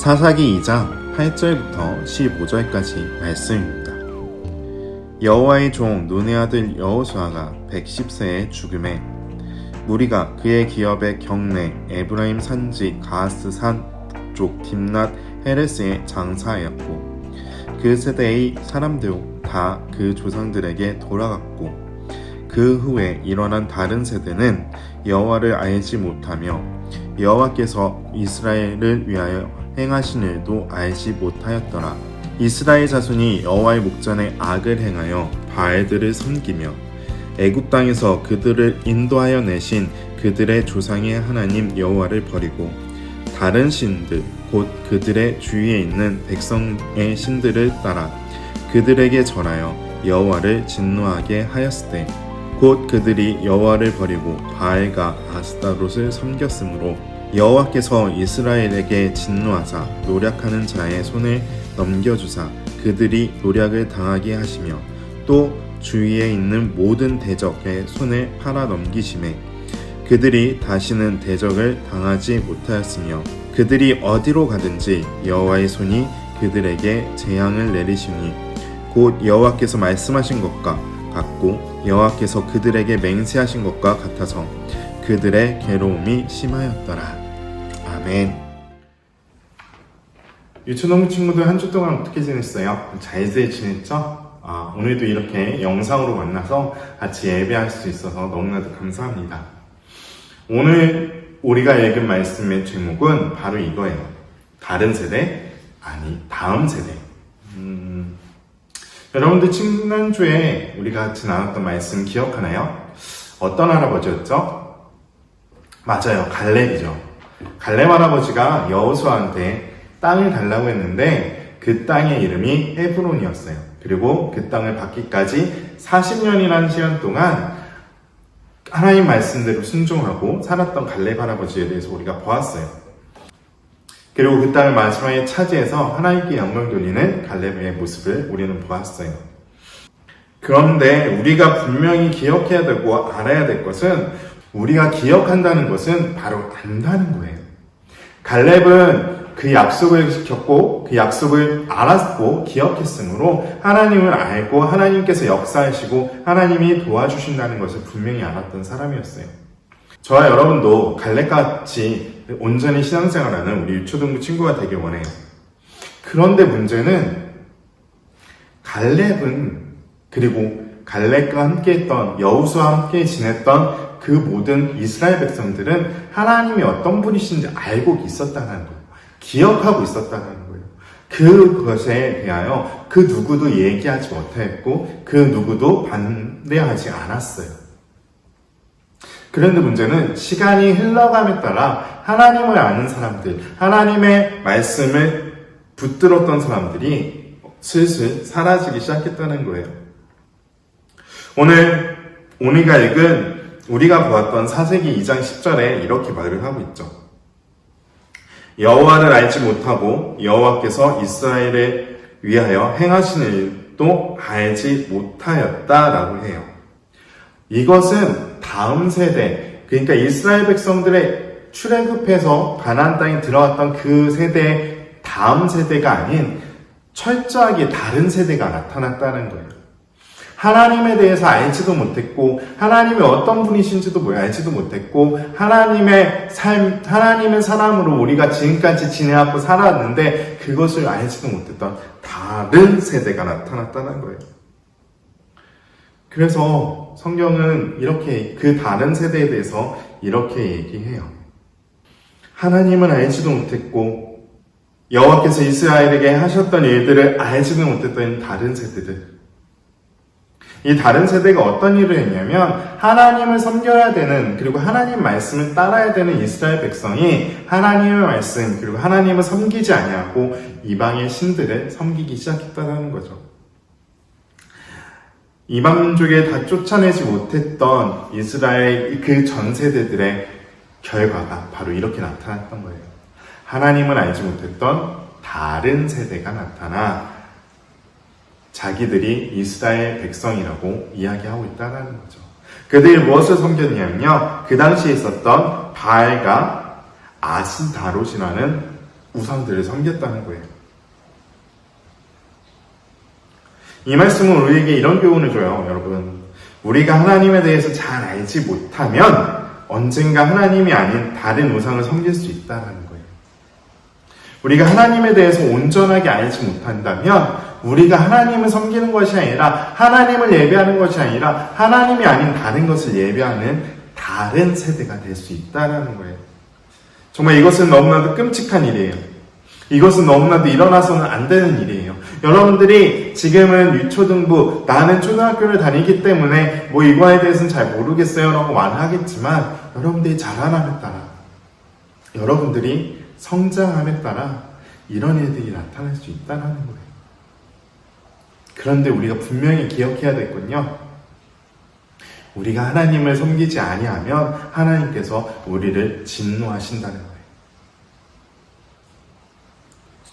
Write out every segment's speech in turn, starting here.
사사기 2장 8절부터 15절까지 말씀입니다. 여호와의 종 눈의 아들 여호수아가 110세에 죽음에 무리가 그의 기업의 경내 에브라임 산지 가하스 산 북쪽 딥낫 헤레스에 장사하였고 그 세대의 사람도 다 그 조상들에게 돌아갔고 그 후에 일어난 다른 세대는 여호와를 알지 못하며 여호와께서 이스라엘을 위하여 행하신 일도 알지 못하였더라. 이스라엘 자손이 여호와의 목전에 악을 행하여 바알들을 섬기며 애굽 땅에서 그들을 인도하여 내신 그들의 조상의 하나님 여호와를 버리고 다른 신들 곧 그들의 주위에 있는 백성의 신들을 따라 그들에게 절하여 여호와를 진노하게 하였으되 곧 그들이 여호와를 버리고 바알과 아스타롯을 섬겼으므로 여호와께서 이스라엘에게 진노하사 노략하는 자의 손을 넘겨주사 그들이 노략을 당하게 하시며 또 주위에 있는 모든 대적의 손을 팔아 넘기심에 그들이 다시는 대적을 당하지 못하였으며 그들이 어디로 가든지 여호와의 손이 그들에게 재앙을 내리시니 곧 여호와께서 말씀하신 것과 같고 여호와께서 그들에게 맹세하신 것과 같아서 그들의 괴로움이 심하였더라. 아멘. 유초농부 친구들 한 주 동안 어떻게 지냈어요? 잘 지냈죠? 오늘도 이렇게 영상으로 만나서 같이 예배할 수 있어서 너무나도 감사합니다. 오늘 우리가 읽은 말씀의 제목은 바로 이거예요. 다른 세대? 아니, 다음 세대. 여러분들 지난주에 우리가 같이 나눴던 말씀 기억하나요? 어떤 할아버지였죠? 맞아요. 갈렙이죠. 갈렙 할아버지가 여호수아한테 땅을 달라고 했는데 그 땅의 이름이 헤브론이었어요. 그리고 그 땅을 받기까지 40년이라는 시간 동안 하나님 말씀대로 순종하고 살았던 갈렙 할아버지에 대해서 우리가 보았어요. 그리고 그 땅을 마지막에 차지해서 하나님께 영광 돌리는 갈렙의 모습을 우리는 보았어요. 그런데 우리가 분명히 기억해야 되고 알아야 될 것은 우리가 기억한다는 것은 바로 안다는 거예요. 갈렙은 그 약속을 지켰고 그 약속을 알았고 기억했으므로 하나님을 알고 하나님께서 역사하시고 하나님이 도와주신다는 것을 분명히 알았던 사람이었어요. 저와 여러분도 갈렙같이 온전히 신앙생활하는 우리 유초등부 친구가 되길 원해요. 그런데 문제는 갈렙은 그리고 갈렙과 함께 했던 여호수아와 함께 지냈던 그 모든 이스라엘 백성들은 하나님이 어떤 분이신지 알고 있었다는 거예요. 기억하고 있었다는 거예요. 그것에 대하여 그 누구도 얘기하지 못했고 그 누구도 반대하지 않았어요. 그런데 문제는 시간이 흘러감에 따라 하나님을 아는 사람들, 하나님의 말씀을 붙들었던 사람들이 슬슬 사라지기 시작했다는 거예요. 오늘 우리가 보았던 사사기 2장 10절에 이렇게 말을 하고 있죠. 여호와를 알지 못하고 여호와께서 이스라엘을 위하여 행하신 일도 알지 못하였다라고 해요. 이것은 다음 세대, 그러니까 이스라엘 백성들의 출애굽해서 가나안 땅에 들어왔던 그 세대 다음 세대가 아닌 철저하게 다른 세대가 나타났다는 거예요. 하나님에 대해서 알지도 못했고 하나님이 어떤 분이신지도 알지도 못했고 하나님의 사람으로 우리가 지금까지 지내왔고 살았는데 그것을 알지도 못했던 다른 세대가 나타났다는 거예요. 그래서 성경은 이렇게 그 다른 세대에 대해서 이렇게 얘기해요. 하나님은 알지도 못했고 여호와께서 이스라엘에게 하셨던 일들을 알지도 못했던 다른 세대들. 이 다른 세대가 어떤 일을 했냐면 하나님을 섬겨야 되는 그리고 하나님 말씀을 따라야 되는 이스라엘 백성이 하나님의 말씀 그리고 하나님을 섬기지 아니하고 이방의 신들을 섬기기 시작했다는 거죠. 이방 민족에 다 쫓아내지 못했던 이스라엘 그 전 세대들의 결과가 바로 이렇게 나타났던 거예요. 하나님을 알지 못했던 다른 세대가 나타나 자기들이 이스라엘 백성이라고 이야기하고 있다는 거죠. 그들이 무엇을 섬겼냐면요. 그 당시에 있었던 바알과 아스타롯이라는 우상들을 섬겼다는 거예요. 이 말씀은 우리에게 이런 교훈을 줘요, 여러분. 우리가 하나님에 대해서 잘 알지 못하면 언젠가 하나님이 아닌 다른 우상을 섬길 수 있다는 거예요. 우리가 하나님에 대해서 온전하게 알지 못한다면 우리가 하나님을 섬기는 것이 아니라 하나님을 예배하는 것이 아니라 하나님이 아닌 다른 것을 예배하는 다른 세대가 될 수 있다는 거예요. 정말 이것은 너무나도 끔찍한 일이에요. 이것은 너무나도 일어나서는 안 되는 일이에요. 여러분들이 지금은 유초등부, 나는 초등학교를 다니기 때문에 뭐 이거에 대해서는 잘 모르겠어요 라고 말하겠지만 여러분들이 자라남에 따라, 여러분들이 성장함에 따라 이런 일들이 나타날 수 있다는 거예요. 그런데 우리가 분명히 기억해야 되겠군요. 우리가 하나님을 섬기지 아니하면 하나님께서 우리를 진노하신다는 거예요.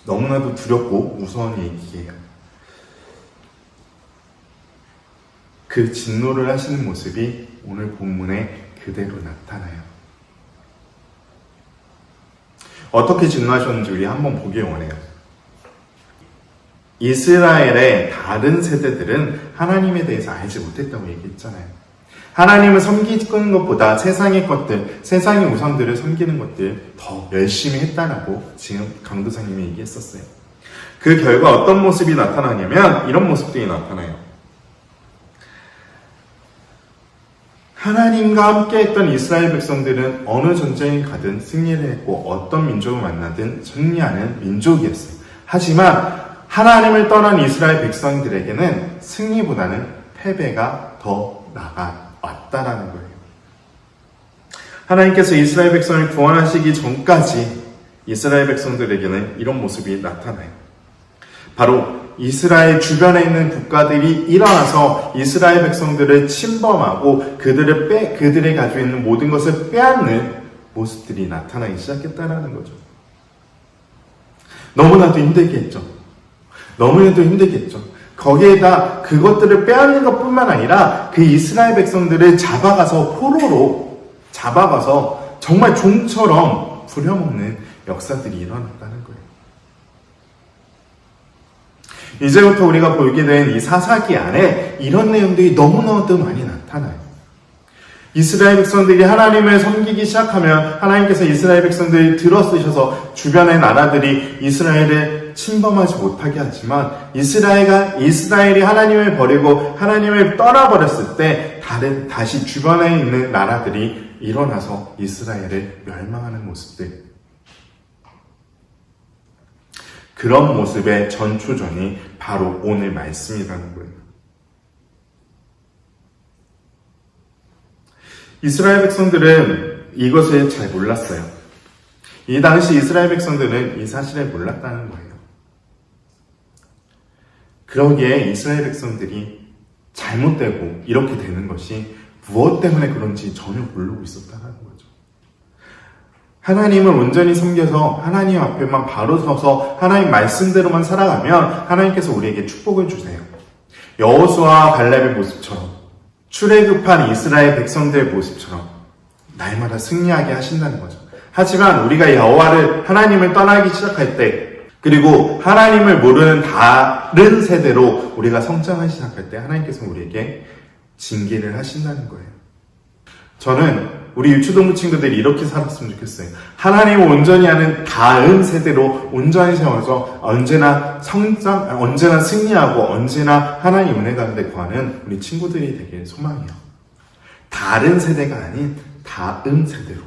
너무나도 두렵고 무서운 얘기예요. 그 진노를 하시는 모습이 오늘 본문에 그대로 나타나요. 어떻게 진노하셨는지 우리 한번 보길 원해요. 이스라엘의 다른 세대들은 하나님에 대해서 알지 못했다고 얘기했잖아요. 하나님을 섬기는 것보다 세상의 것들, 세상의 우상들을 섬기는 것들 더 열심히 했다라고 지금 강도사님이 얘기했었어요. 그 결과 어떤 모습이 나타나냐면 이런 모습들이 나타나요. 하나님과 함께 했던 이스라엘 백성들은 어느 전쟁에 가든 승리를 했고 어떤 민족을 만나든 승리하는 민족이었어요. 하지만 하나님을 떠난 이스라엘 백성들에게는 승리보다는 패배가 더 나아왔다라는 거예요. 하나님께서 이스라엘 백성을 구원하시기 전까지 이스라엘 백성들에게는 이런 모습이 나타나요. 바로 이스라엘 주변에 있는 국가들이 일어나서 이스라엘 백성들을 침범하고 그들이 가지고 있는 모든 것을 빼앗는 모습들이 나타나기 시작했다는 거죠. 너무나도 힘들겠죠. 너무나도 힘들겠죠. 거기에다 그것들을 빼앗는 것뿐만 아니라 그 이스라엘 백성들을 잡아가서 포로로 잡아가서 정말 종처럼 부려먹는 역사들이 일어났다는 거예요. 이제부터 우리가 보게 된 이 사사기 안에 이런 내용들이 너무나도 많이 나타나요. 이스라엘 백성들이 하나님을 섬기기 시작하면 하나님께서 이스라엘 백성들을 들어쓰셔서 주변의 나라들이 이스라엘을 침범하지 못하게 하지만 이스라엘이 하나님을 버리고 하나님을 떠나버렸을 때 다시 주변에 있는 나라들이 일어나서 이스라엘을 멸망하는 모습들, 그런 모습의 전초전이 바로 오늘 말씀이라는 거예요. 이스라엘 백성들은 이것을 잘 몰랐어요. 이 당시 이스라엘 백성들은 이 사실을 몰랐다는 거예요. 그러기에 이스라엘 백성들이 잘못되고 이렇게 되는 것이 무엇 때문에 그런지 전혀 모르고 있었다는 거죠. 하나님을 온전히 섬겨서 하나님 앞에만 바로 서서 하나님 말씀대로만 살아가면 하나님께서 우리에게 축복을 주세요. 여호수아와 갈렙의 모습처럼, 출애굽한 이스라엘 백성들의 모습처럼 날마다 승리하게 하신다는 거죠. 하지만 우리가 하나님을 떠나기 시작할 때, 그리고 하나님을 모르는 다른 세대로 우리가 성장하기 시작할 때 하나님께서 우리에게 징계를 하신다는 거예요. 저는 우리 유초동부 친구들이 이렇게 살았으면 좋겠어요. 하나님을 온전히 아는 다음 세대로 온전히 세워서 언제나 승리하고 언제나 하나님 은혜 가운데 거하는 우리 친구들이 되길 소망해요. 다른 세대가 아닌 다음 세대로.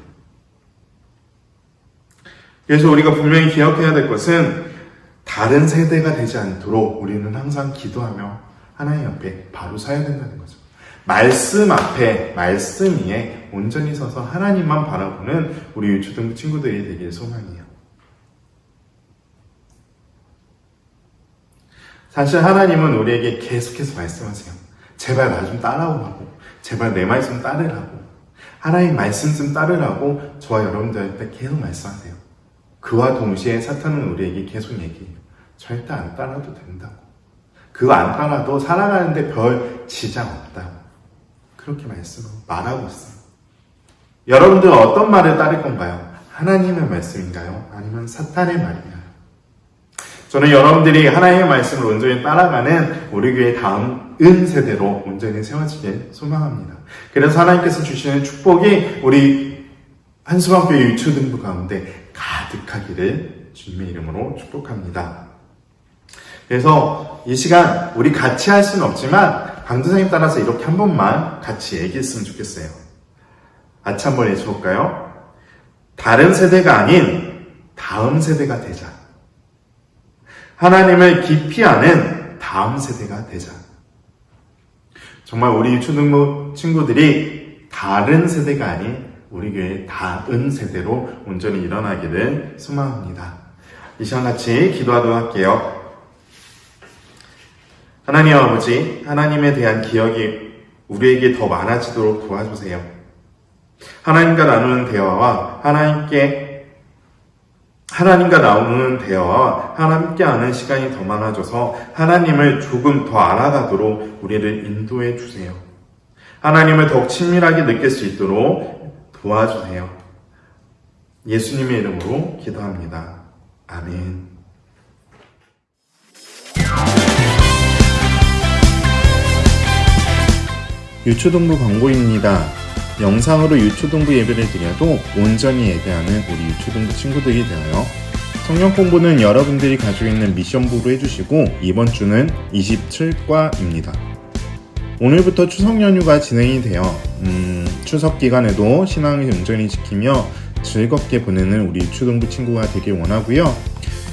그래서 우리가 분명히 기억해야 될 것은 다른 세대가 되지 않도록 우리는 항상 기도하며 하나님 앞에 바로 서야 된다는 거죠. 말씀 앞에, 말씀 위에 온전히 서서 하나님만 바라보는 우리 유초등부 친구들이 되길 소망해요. 사실 하나님은 우리에게 계속해서 말씀하세요. 제발 나 좀 따라오라고. 제발 내 말씀 따르라고. 하나님 말씀 좀 따르라고 저와 여러분들한테 계속 말씀하세요. 그와 동시에 사탄은 우리에게 계속 얘기해요. 절대 안 따라도 된다고. 그거 안 따라도 살아가는데 별 지장 없다고. 그렇게 말하고 있어요. 여러분들은 어떤 말을 따를 건가요? 하나님의 말씀인가요? 아니면 사탄의 말인가요? 저는 여러분들이 하나님의 말씀을 온전히 따라가는 우리 교회 다음 세대로 온전히 세워지길 소망합니다. 그래서 하나님께서 주시는 축복이 우리 한수방교회 유초등부 가운데 가득하기를 주님의 이름으로 축복합니다. 그래서 이 시간 우리 같이 할 수는 없지만 강도사님 따라서 이렇게 한 번만 같이 얘기했으면 좋겠어요. 같이 한번 외쳐볼까요? 다른 세대가 아닌 다음 세대가 되자. 하나님을 깊이 아는 다음 세대가 되자. 정말 우리 초등부 친구들이 다른 세대가 아닌 우리 교회의 다은 세대로 온전히 일어나기를 소망합니다. 이 시간 같이 기도하도록 할게요. 하나님 아버지, 하나님에 대한 기억이 우리에게 더 많아지도록 도와주세요. 하나님과 나누는 대화와 하나님과 나누는 대화와 함께하는 시간이 더 많아져서 하나님을 조금 더 알아가도록 우리를 인도해 주세요. 하나님을 더욱 친밀하게 느낄 수 있도록 도와주세요. 예수님의 이름으로 기도합니다. 아멘. 유초등부 광고입니다. 영상으로 유초등부 예배를 드려도 온전히 예배하는 우리 유초등부 친구들이 되어요. 성령 공부는 여러분들이 가지고 있는 미션부로 해주시고 이번 주는 27과입니다. 오늘부터 추석 연휴가 진행이 되어 추석 기간에도 신앙을 온전히 지키며 즐겁게 보내는 우리 유초등부 친구가 되길 원하고요.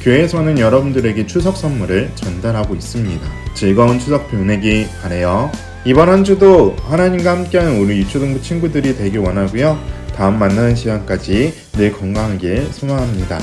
교회에서는 여러분들에게 추석 선물을 전달하고 있습니다. 즐거운 추석 보내기 바라요. 이번 한 주도 하나님과 함께하는 우리 유초등부 친구들이 되길 원하고요. 다음 만나는 시간까지 늘 건강하길 소망합니다.